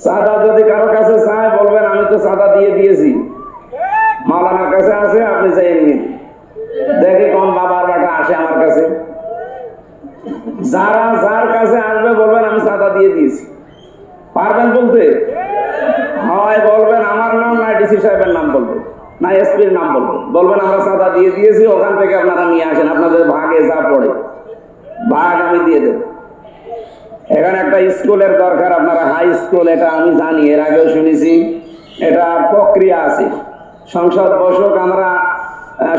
চাঁদা যদি কারো কাছে চায় বলবেন আমি তো চাঁদা দিয়ে দিয়েছি, মাওলানার কাছে আছে, আপনি চাই নিন। দেখি কোন বাবার বেটা আসে আমার কাছে। যারা যার কাছে আসবে বলবেন আমি চাঁদা দিয়ে দিয়েছি। পারবেন বলতে? হয় বলবেন আমার নাম, না ডিসি সাহেবের নাম বলবেন, না এসপির নাম বলবেন। বলবেন আমরা চাঁদা দিয়ে দিয়েছি, ওখান থেকে আপনারা নিয়ে আসেন, আপনাদের ভাগে যা পড়ে ভাগ আমি দিয়ে দেব। এখানে একটা স্কুলের দরকার, আপনারা হাই স্কুল, এটা আমি জানি, এর আগেও শুনেছি, এটা প্রক্রিয়া আছে। সংসদ বসুক, আমরা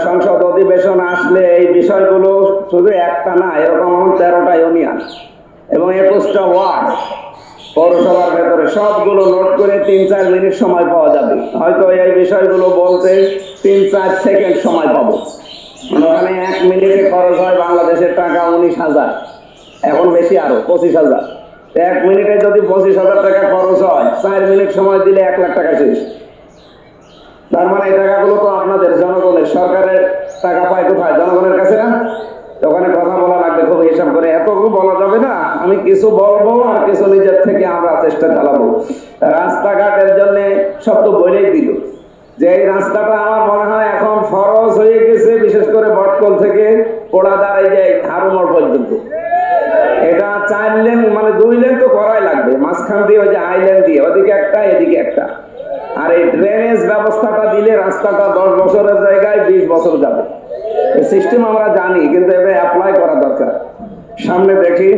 সংসদ অধিবেশন আসলে এই বিষয়গুলো শুধু একটা না, এরকম 13টা ইউনিয়ন এবং 21টা ওয়ার্ড পৌরসভার ভেতরে সবগুলো নোট করে 3-4 মিনিট সময় পাওয়া যাবে। হয়তো এই বিষয়গুলো বলতে 3-4 সেকেন্ড সময় পাবো। ওখানে 1 মিনিটে খরচ হয় বাংলাদেশের টাকা 19,000, এখন বেশি আরো 25,000। 1 মিনিটে যদি 25,000 টাকা খরচ হয়, 4 মিনিট সময় দিলে 1 লাখ টাকা শেষ। তার মানে এই টাকাগুলো তো আপনাদের জনগণের, সরকারের টাকা পায় কোথায়? জনগণের কাছে না? ওখানে কথা বলা লাগবে খুব হিসাব করে, এতটুকু বলা যাবে না। আমি কিছু বলবো আর কিছু নিজের থেকে আমরা চেষ্টা চালাবো। রাস্তাঘাটের জন্য সব তো বলেই দিল যে এই রাস্তাটা আমার মনে হয় এখন ফরজ হয়ে গেছে, বিশেষ করে বটকল থেকে পোড়াদার এই যে হারুমোড় পর্যন্ত। এটা 4 লেন মানে 2 লেন তো করাই লাগবে, মাঝখান দিয়ে ওই যে আইল্যান্ড দিয়ে ওদিকে একটা এদিকে একটা। আর এই ড্রেনেজ ব্যবস্থাটা দিলে রাস্তাটা 10 বছরের জায়গায় 20 বছর যাবে। এই সিস্টেম আমরা জানি, কিন্তু এবার অ্যাপ্লাই করা দরকার। সামনে দেখি